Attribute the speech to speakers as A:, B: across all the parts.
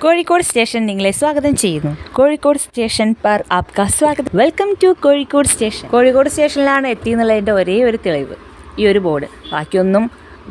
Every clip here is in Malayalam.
A: കോഴിക്കോട് സ്റ്റേഷൻ നിങ്ങളെ സ്വാഗതം ചെയ്യുന്നു. കോഴിക്കോട് സ്റ്റേഷൻ പർ ആപ്കാ സ്വാഗതം. Welcome to Kozhikode station. Kozhikode സ്റ്റേഷനിലാണ് എത്തിയെന്നുള്ളതിൻ്റെ ഒരേ ഒരു തെളിവ് ഈ ഒരു ബോർഡ്.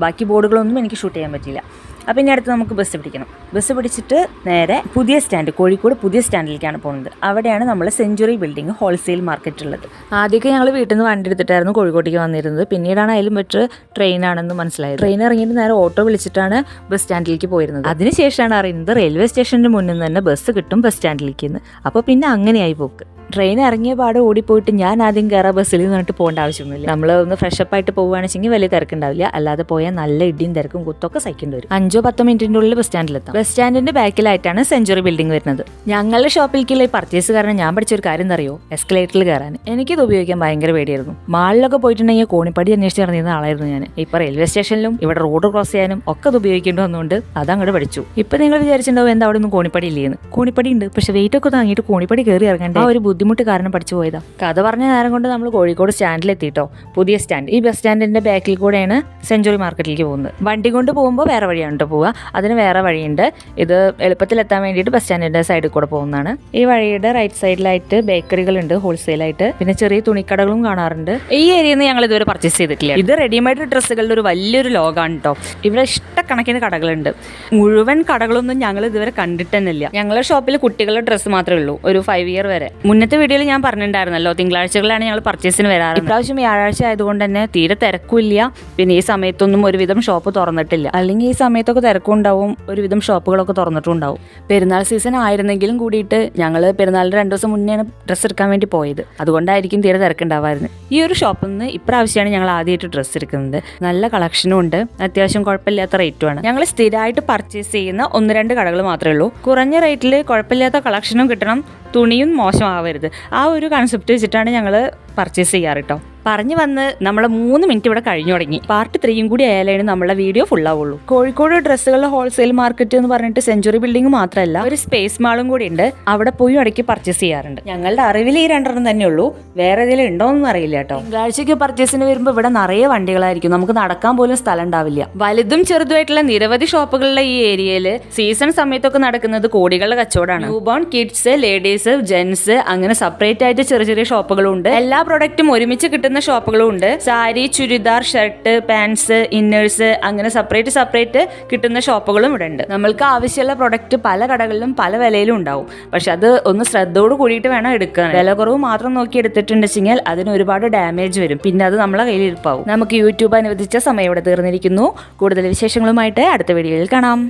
A: ബാക്കി ബോർഡുകളൊന്നും എനിക്ക് ഷൂട്ട് ചെയ്യാൻ പറ്റിയില്ല. അപ്പോൾ ഇനി അടുത്ത് നമുക്ക് ബസ് പിടിക്കണം. ബസ് പിടിച്ചിട്ട് നേരെ പുതിയ സ്റ്റാൻഡ്, കോഴിക്കോട് പുതിയ സ്റ്റാൻഡിലേക്കാണ് പോകുന്നത്. അവിടെയാണ് നമ്മൾ സെഞ്ചുറി ബിൽഡിംഗ് ഹോൾസെയിൽ മാർക്കറ്റ് ഉള്ളത്. ആദ്യമൊക്കെ ഞങ്ങൾ വീട്ടിൽ നിന്ന് വണ്ടി എടുത്തിട്ടായിരുന്നു കോഴിക്കോട്ടേക്ക് വന്നിരുന്നത്. പിന്നീടാണ് അതിലും ബെറ്റർ ട്രെയിനാണെന്ന് മനസ്സിലായത്. ട്രെയിൻ ഇറങ്ങിയിട്ട് നേരെ ഓട്ടോ വിളിച്ചിട്ടാണ് ബസ് സ്റ്റാൻഡിലേക്ക് പോയിരുന്നത്. അതിനുശേഷമാണ് അറിയുന്നത് റെയിൽവേ സ്റ്റേഷൻ്റെ മുന്നിൽ നിന്ന് തന്നെ ബസ് കിട്ടും ബസ് സ്റ്റാൻഡിലേക്ക്. അപ്പോൾ പിന്നെ അങ്ങനെയായി പോക്ക്. ട്രെയിൻ ഇറങ്ങിയ പാടെ ഓടിപ്പോയിട്ട് ഞാൻ ആദ്യം കയറാൻ ബസ്സിൽ നിന്നിട്ട് പോകേണ്ട ആവശ്യമൊന്നുമില്ല. നമ്മൾ ഒന്ന് ഫ്രഷപ്പായിട്ട് പോകുകയാണെച്ചെങ്കിൽ വലിയ തിരക്കുണ്ടാവില്ല. അല്ലാതെ പോയാൽ നല്ല ഇടിയും തിരക്കും കുത്തൊക്കെ സഹിക്കേണ്ടി വരും. 5-10 മിനിറ്റിൻ്റെ ഉള്ളിൽ ബസ് സ്റ്റാൻഡിലെത്താം. ബസ് സ്റ്റാൻഡിന്റെ ബാക്കിലായിട്ടാണ് സെഞ്ചുറി ബിൽഡിംഗ് വരുന്നത്. ഞങ്ങളുടെ ഷോപ്പിലേക്കുള്ള ഈ പർച്ചേസ് കാരണം ഞാൻ പഠിച്ചൊരു കാര്യം എന്താ അറിയോ? എസ്കലേറ്ററിൽ കയറാൻ. എനിക്കിത് ഉപയോഗിക്കാൻ ഭയങ്കര പേടിയായിരുന്നു. മാളിലൊക്കെ പോയിട്ടുണ്ടെങ്കിൽ കോണിപ്പടി അന്വേഷിച്ച് നടന്നിരുന്ന ആളായിരുന്നു ഞാൻ. ഇപ്പൊ റെയിൽവേ സ്റ്റേഷനിലും ഇവിടെ റോഡ് ക്രോസ് ചെയ്യാനും ഒക്കെ അത് ഉപയോഗിക്കേണ്ടി വന്നുകൊണ്ട് അതങ്ങോട്ട് പഠിച്ചു. ഇപ്പൊ നിങ്ങൾ വിചാരിച്ചിട്ടുണ്ടാവും എന്താ അവിടെ ഒന്നും കോണിപ്പടി ഇല്ലേന്ന്. കോണിപ്പടി ഉണ്ട്, പക്ഷെ വെയിറ്റ് ഒക്കെ താങ്ങിയിട്ട് കോണിപ്പടി കയറി ഇറങ്ങേണ്ട ആ ഒരു ബുദ്ധിമുട്ട് കാരണം പഠിച്ചു പോയതാ. കഥ പറഞ്ഞ നേരം കൊണ്ട് നമ്മൾ കോഴിക്കോട് സ്റ്റാൻഡിലെത്തിട്ടോ. പുതിയ സ്റ്റാൻഡ്. ഈ ബസ് സ്റ്റാൻഡിന്റെ ബാക്കിൽ കൂടെയാണ് സെഞ്ചുറി മാർക്കറ്റിലേക്ക് പോകുന്നത്. വണ്ടി കൊണ്ട് പോകുമ്പോൾ വേറെ വഴിയാണ് കേട്ടോ പോവുക. അതിന് വേറെ വഴിയുണ്ട്. ഇത് എളുപ്പത്തിലെത്താൻ വേണ്ടിയിട്ട് ബസ് സ്റ്റാൻഡിന്റെ സൈഡിൽ കൂടെ പോകുന്നതാണ്. ഈ വഴിയുടെ റൈറ്റ് സൈഡിലായിട്ട് ബേക്കറികളുണ്ട് ഹോൾസെയിലായിട്ട്. പിന്നെ ചെറിയ തുണിക്കടകളും കാണാറുണ്ട്. ഈ ഏരിയയിൽ നിന്ന് ഞങ്ങൾ ഇതുവരെ പർച്ചേസ് ചെയ്തിട്ടില്ല. ഇത് റെഡിമെയ്ഡ് ഡ്രസ്സുകളുടെ ഒരു വലിയൊരു ലോകമാണ് കേട്ടോ. ഇവിടെ ഇഷ്ടക്കണക്കിന് കടകളുണ്ട്. മുഴുവൻ കടകളൊന്നും ഞങ്ങൾ ഇതുവരെ കണ്ടിട്ട് തന്നെ ഇല്ല. ഞങ്ങളുടെ ഷോപ്പിൽ കുട്ടികളുടെ ഡ്രസ്സ് മാത്രമേ ഉള്ളൂ, ഒരു 5 ഇയർ വരെ. മുന്നത്തെ വീഡിയോയിൽ ഞാൻ പറഞ്ഞിട്ടുണ്ടായിരുന്നല്ലോ, തിങ്കളാഴ്ചകളിലാണ് ഞങ്ങൾ പർച്ചേസിന് വരാറ്. ഇപ്രാവശ്യം വ്യാഴാഴ്ച ആയതുകൊണ്ട് തന്നെ തീരെ തിരക്കില്ല. പിന്നെ ഈ സമയത്തൊന്നും ഒരുവിധം ഷോപ്പ് തുറന്നിട്ടില്ല. അല്ലെങ്കിൽ ഈ സമയത്തൊക്കെ തിരക്കുണ്ടാവും, ഒരുവിധം ഷോപ്പുകളൊക്കെ തുറന്നിട്ടുണ്ടാവും. പെരുന്നാൾ സീസൺ ആയിരുന്നെങ്കിലും കൂടിയിട്ട് ഞങ്ങൾ പെരുന്നാളിന് 2 ദിവസം മുന്നെയാണ് ഡ്രസ്സ് എടുക്കാൻ വേണ്ടി പോയത്. അതുകൊണ്ടായിരിക്കും തീരെ തിരക്കുണ്ടാവായിരുന്നു. ഈ ഒരു ഷോപ്പിൽ നിന്ന് ഇപ്രാവശ്യമാണ് ഞങ്ങൾ ആദ്യമായിട്ട് ഡ്രസ്സ് എടുക്കുന്നത്. നല്ല കളക്ഷനും ഉണ്ട്, അത്യാവശ്യം കുഴപ്പമില്ലാത്ത റേറ്റുമാണ്. ഞങ്ങൾ സ്ഥിരമായിട്ട് പർച്ചേസ് ചെയ്യുന്ന 1-2 കടകൾ മാത്രമേ ഉള്ളൂ. കുറഞ്ഞ റേറ്റിൽ കുഴപ്പമില്ലാത്ത കളക്ഷനും കിട്ടണം, തുണിയും മോശമാവരുത്. ആ ഒരു കൺസെപ്റ്റ് വെച്ചിട്ടാണ് ഞങ്ങൾ പർച്ചേസ് ചെയ്യാറ് കേട്ടോ. പറഞ്ഞു വന്ന് നമ്മളെ 3 മിനിറ്റ് ഇവിടെ കഴിഞ്ഞു തുടങ്ങി. പാർട്ട് 3 കൂടി ആയാലാണ് നമ്മളെ വീഡിയോ ഫുള്ളാവുള്ളൂ. കോഴിക്കോട് ഡ്രസ്സുകളുടെ ഹോൾസെയിൽ മാർക്കറ്റ് എന്ന് പറഞ്ഞിട്ട് സെഞ്ചുറി ബിൽഡിംഗ് മാത്രമല്ല, ഒരു സ്പേസ് മാളും കൂടി ഉണ്ട്. അവിടെ പോയി ഇടയ്ക്ക് പർച്ചേസ് ചെയ്യാറുണ്ട്. ഞങ്ങളുടെ അറിവിൽ ഈ 2 തന്നെ ഉള്ളൂ. വേറെ ഏതെങ്കിലും ഉണ്ടോയെന്നും അറിയില്ല കേട്ടോ. തിങ്കളാഴ്ചയ്ക്ക് പർച്ചേസിന് വരുമ്പോൾ ഇവിടെ നിറയെ വണ്ടികളായിരിക്കും. നമുക്ക് നടക്കാൻ പോലും സ്ഥലം ഉണ്ടാവില്ല. വലുതും ചെറുതുമായിട്ടുള്ള നിരവധി ഷോപ്പുകളുടെ ഈ ഏരിയയിൽ സീസൺ സമയത്തൊക്കെ നടക്കുന്നത് കോടികളുടെ കച്ചവടമാണ്. ന്യൂബോൺ, കിഡ്സ്, ലേഡീസ്, ജെന്റ്സ് അങ്ങനെ സെപ്പറേറ്റ് ആയിട്ട് ചെറിയ ഷോപ്പുകളും ഉണ്ട്. എല്ലാ പ്രൊഡക്റ്റും ഒരുമിച്ച് കിട്ടുന്ന ഷോപ്പുകളും ഉണ്ട്. Sari, churidar, shirt, pants, inners അങ്ങനെ സെപ്പറേറ്റ് കിട്ടുന്ന ഷോപ്പുകളും ഇവിടെ ഉണ്ട്. നമ്മൾക്ക് ആവശ്യമുള്ള പ്രൊഡക്റ്റ് പല കടകളിലും പല വിലയിലും ഉണ്ടാവും. പക്ഷെ അത് ഒന്ന് ശ്രദ്ധയോട് കൂടിയിട്ട് വേണം എടുക്കാൻ. വില കുറവ് മാത്രം നോക്കി എടുത്തിട്ടുണ്ടെങ്കിൽ അതിന് ഒരുപാട് ഡാമേജ് വരും. പിന്നെ അത് നമ്മളെ കയ്യിൽ ഇരിപ്പാവും. നമുക്ക് യൂട്യൂബ് അനുവദിച്ച സമയം ഇവിടെ തീർന്നിരിക്കുന്നു. കൂടുതൽ വിശേഷങ്ങളുമായിട്ട് അടുത്ത വീഡിയോയിൽ കാണാം.